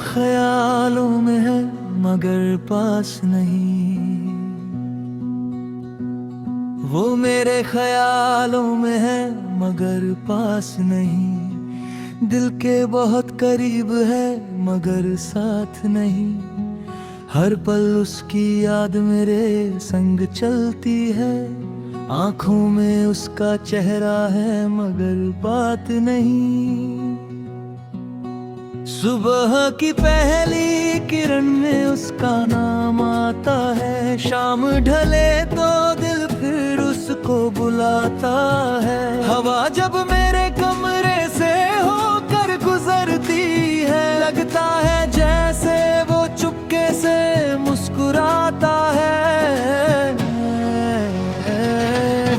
ख्यालों में है मगर पास नहीं, वो मेरे ख्यालों में है मगर पास नहीं। दिल के बहुत करीब है मगर साथ नहीं। हर पल उसकी याद मेरे संग चलती है। आंखों में उसका चेहरा है मगर बात नहीं। सुबह की पहली किरण में उसका नाम आता है। शाम ढले तो दिल फिर उसको बुलाता है। हवा जब मेरे कमरे से होकर गुजरती है, लगता है जैसे वो चुपके से मुस्कुराता है।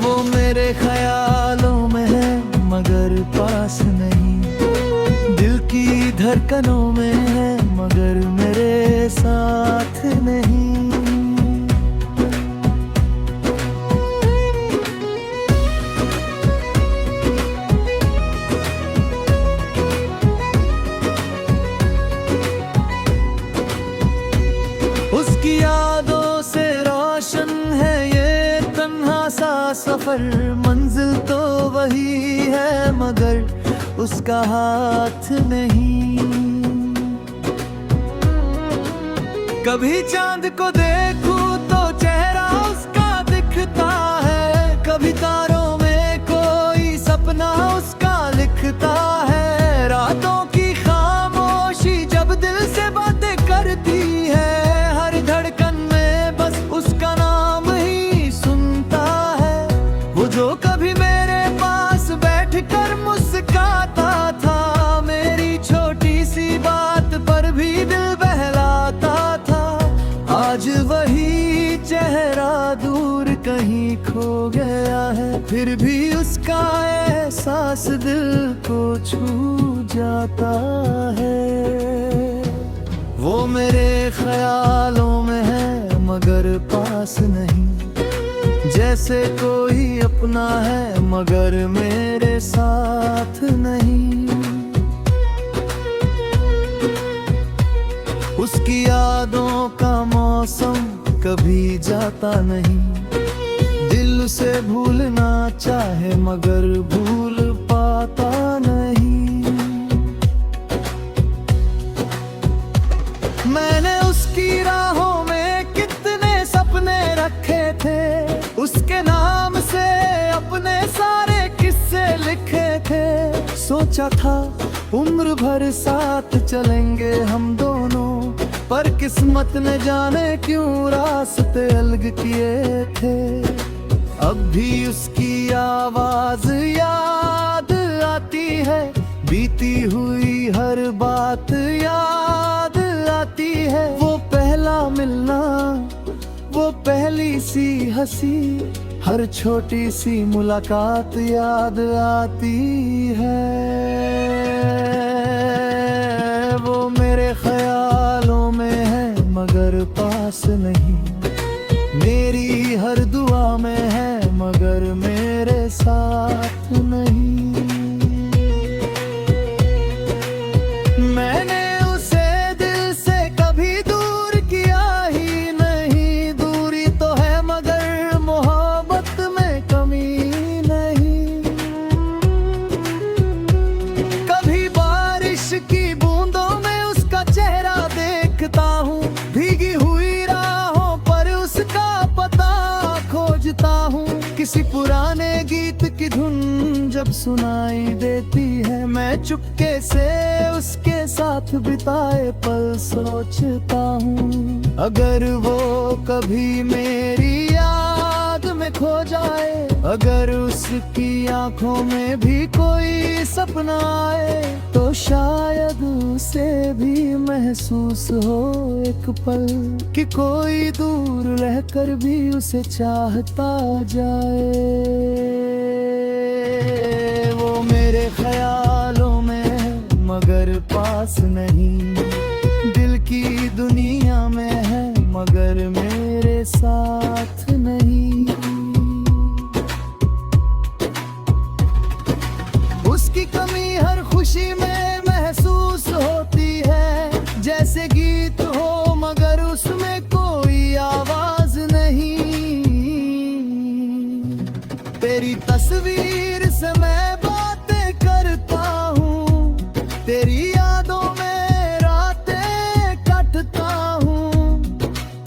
वो मेरे ख्यालों में है मगर पास नहीं। दिल की धड़कनों में है मगर मेरे साथ नहीं। उसकी यादों से रोशन है ये तन्हा सा सफर। मंजिल तो वही है मगर उसका हाथ नहीं। कभी चांद को देखूं तो चेहरा उसका दिखता है। कभी तारों में कोई सपना उसका लिखता है। रातों की खामोशी जब दिल से बातें करती है, हर धड़कन में बस उसका नाम ही सुनता है। वो जो कभी मेरे पास बैठकर मुस्कुराता था, मेरी छोटी सी बात पर भी दिल बहलाता था। आज वही चेहरा दूर कहीं खो गया है, फिर भी उसका एहसास दिल को छू जाता है। वो मेरे ख्यालों में है मगर पास नहीं। जैसे कोई अपना है मगर मेरे साथ नहीं। उसकी यादों का मौसम कभी जाता नहीं। दिल उसे भूलना चाहे मगर भूल पाता नहीं। मैंने उसकी राहों में कितने सपने रखे थे। उसके नाम से अपने सारे किस्से लिखे थे। सोचा था उम्र भर साथ चलेंगे हम दोनों, पर किस्मत ने जाने क्यों रास्ते अलग किए थे। अब भी उसकी आवाज याद आती है। बीती हुई हर बात याद आती है। वो पहला मिलना, वो पहली सी हंसी, हर छोटी सी मुलाकात याद आती है। वो मेरे ख्यालों में है मगर पास नहीं। मेरी हर दुआ में है मगर मेरे साथ नहीं। मैंने उसे दिल से कभी दूर किया ही नहीं। दूरी तो है मगर मोहब्बत में कमी नहीं। कभी बारिश की बूंदों में उसका चेहरा देखता हूँ। भीगी हुई राहों पर उसका पता खोजता हूँ। किसी पुराने गीत की धुन जब सुनाई देती है, मैं चुपके से उसके साथ बिताए पल सोचता हूँ। अगर वो कभी मेरी याद में खो जाए, अगर उसकी आंखों में भी कोई सपना आए, तो शायद उसे भी महसूस हो एक पल कि कोई दूर रहकर भी उसे चाहता जाए। वो मेरे ख्यालों में है मगर पास नहीं। दिल की दुनिया में है मगर मेरे साथ नहीं। उसकी कमी हर खुशी में महसूस होती है। जैसे तेरी तस्वीर से मैं बातें करता हूँ, तेरी यादों में रातें काटता हूँ।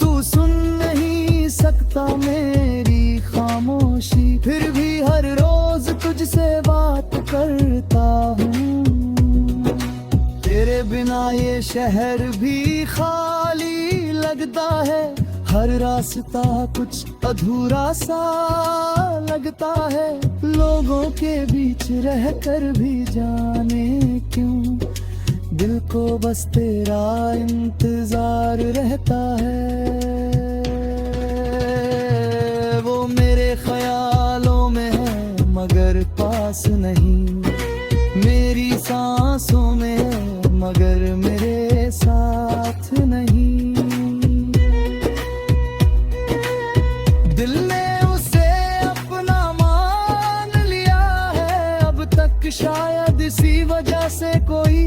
तू सुन नहीं सकता मेरी खामोशी, फिर भी हर रोज तुझसे बात करता हूँ। तेरे बिना ये शहर भी खाली लगता है, हर रास्ता कुछ अधूरा सा लगता है। लोगों के बीच रहकर भी जाने क्यों दिल को बस तेरा इंतजार रहता है। वो मेरे ख्यालों में है मगर पास नहीं, मेरी सांसों में है मगर मेरे साथ नहीं। दिल ने उसे अपना मान लिया है, अब तक शायद इसी वजह से कोई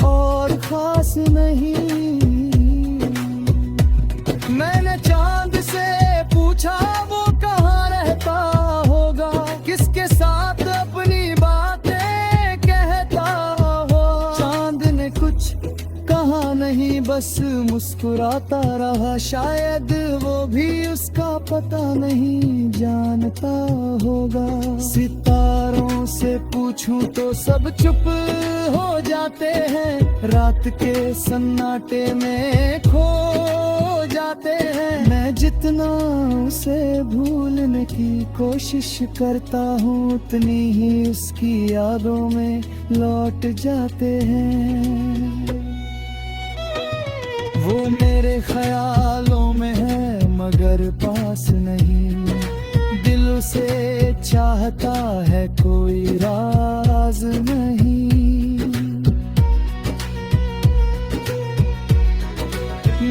और खास नहीं। मैंने चांद से पूछा वो कहाँ रहता होगा, किसके साथ अपनी बातें कहता हो। चांद ने कुछ कहा नहीं, बस मुस्कुराता रहा। शायद वो भी उसका पता नहीं जानता होगा। सितारों से पूछूं तो सब चुप हो जाते हैं, रात के सन्नाटे में खो जाते हैं। मैं जितना उसे भूलने की कोशिश करता हूँ, उतनी ही उसकी यादों में लौट जाते हैं। वो मेरे ख्यालों में है मगर पास नहीं, दिल उसे चाहता है कोई राज नहीं।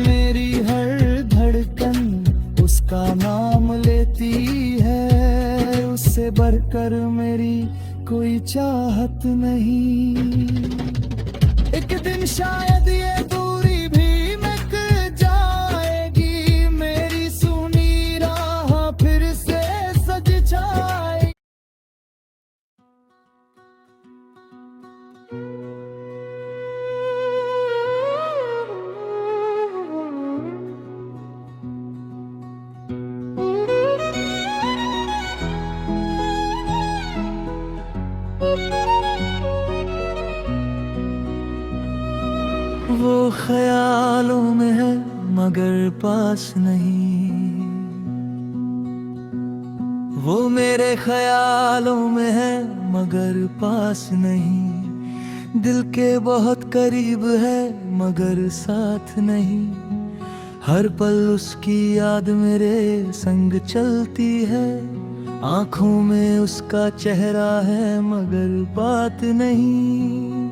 मेरी हर धड़कन उसका नाम लेती है, उससे बढ़कर मेरी कोई चाहत नहीं। एक दिन शायद ये दूरी भी मिट जाएगी, मेरी सुनी राह फिर से सज जाएगी। वो ख्यालों में है मगर पास नहीं, वो मेरे ख्यालों में है मगर पास नहीं। दिल के बहुत करीब है मगर साथ नहीं, हर पल उसकी याद मेरे संग चलती है। आंखों में उसका चेहरा है मगर बात नहीं।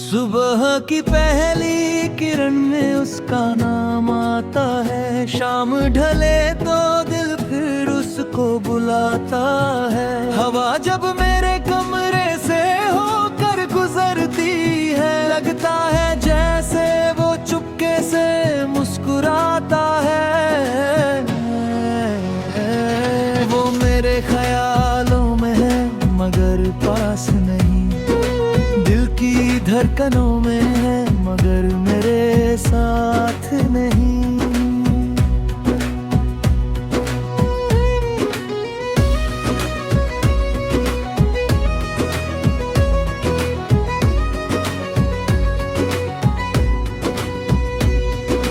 सुबह की पहली किरण में उसका नाम आता है, शाम ढले तो दिल फिर उसको बुलाता है। हवा जब मेरे कमरे से होकर गुजरती है, लगता है जैसे वो चुपके से मुस्कुराता है। वो मेरे ख्यालों में है मगर पास नहीं, की धड़कनों में है मगर मेरे साथ नहीं।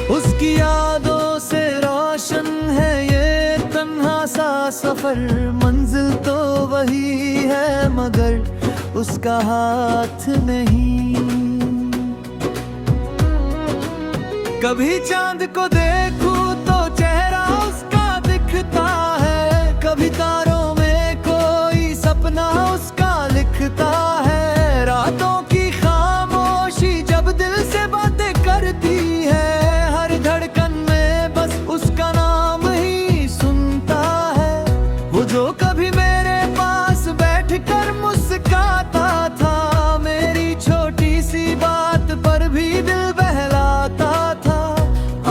उसकी यादों से रोशन है ये तन्हा सा सफर, मंजिल तो वही है मगर उसका हाथ नहीं। कभी चांद को देखूं तो चेहरा उसका दिखता है, कभी तारों में कोई सपना उसका लिखता है। रातों की खामोशी जब दिल से बातें करती है, हर धड़कन में बस उसका नाम ही सुनता है। वो जो कभी मेरे पास बैठकर मुस्कुराता था, मेरी छोटी सी बात पर भी दिल बहलाता था।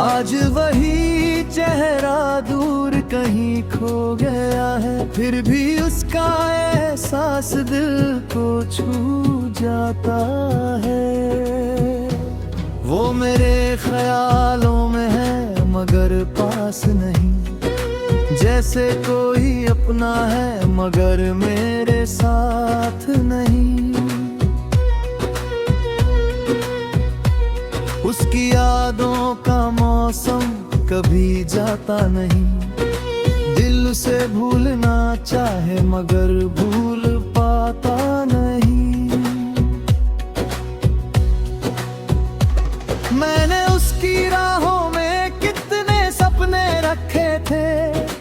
आज वही चेहरा दूर कहीं खो गया फिर भी उसका एहसास दिल को छू जाता है। वो मेरे ख्यालों में है मगर पास नहीं, जैसे कोई अपना है मगर मेरे साथ नहीं। उसकी यादों का मौसम कभी जाता नहीं, दिल उसे भूलना चाहे मगर भूल पाता नहीं। मैंने उसकी राहों में कितने सपने रखे थे,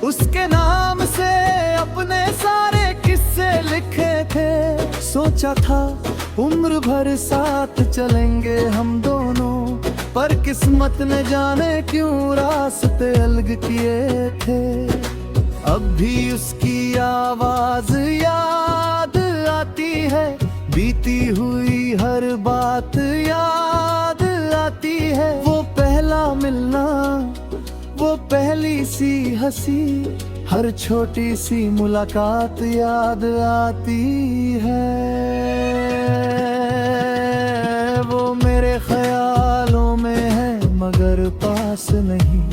उसके नाम से अपने सारे किस्से लिखे थे। सोचा था उम्र भर साथ चलेंगे हम दोनों, पर किस्मत ने जाने क्यों रास्ते अलग किए थे। अब भी उसकी आवाज याद आती है, बीती हुई हर बात याद आती है। वो पहला मिलना, वो पहली सी हंसी, हर छोटी सी मुलाकात याद आती है। वो मेरे ख्यालों में है मगर पास नहीं,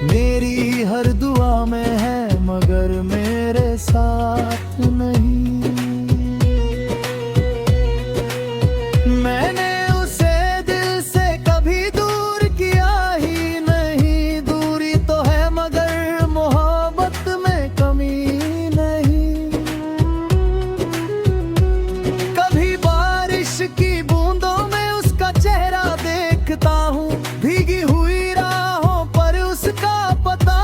मेरी हर दुआ में है मगर मेरे साथ नहीं। मैंने उसे दिल से कभी दूर किया ही नहीं, दूरी तो है मगर मोहब्बत में कमी नहीं। कभी बारिश की बूंदों में उसका चेहरा देखता हूँ, भीगी हुई राहों पर उसका पता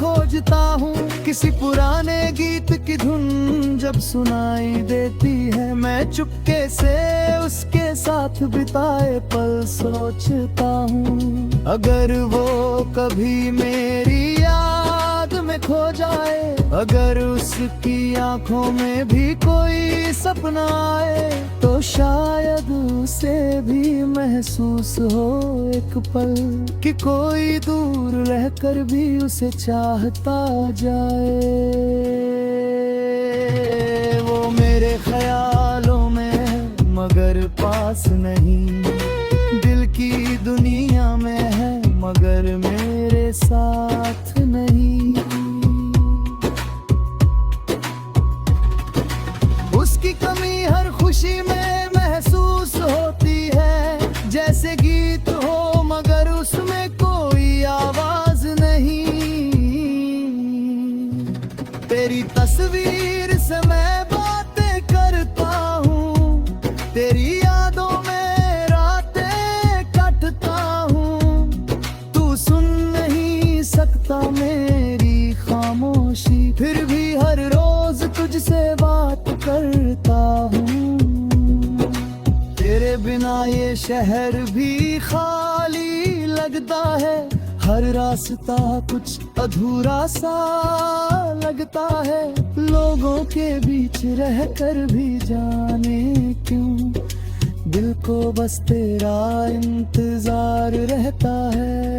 खोजता हूँ। किसी पुराने गीत की धुन जब सुनाई देती है, मैं चुपके से उसके साथ बिताए पल सोचता हूँ। अगर वो कभी मेरी याद में खो जाए, अगर उसकी आंखों में भी कोई सपना आए, तो शायद उसे भी महसूस हो एक पल कि कोई दूर रहकर भी उसे चाहता जाए। वो मेरे ख्यालों में है मगर पास नहीं, दिल की दुनिया में है मगर मेरे साथ नहीं। उसकी कमी हर खुशी में महसूस होती है, जैसे गीत हो मगर उसमें कोई आवाज नहीं। तेरी तस्वीर से मैं बातें करता हूँ, तेरी यादों में रातें काटता हूँ। तू सुन नहीं सकता मेरी खामोशी, फिर भी हर रोज तुझसे बात करता हूँ। तेरे बिना ये शहर भी खाली लगता है, हर रास्ता कुछ अधूरा सा लगता है। लोगों के बीच रहकर भी जाने क्यों दिल को बस तेरा इंतजार रहता है।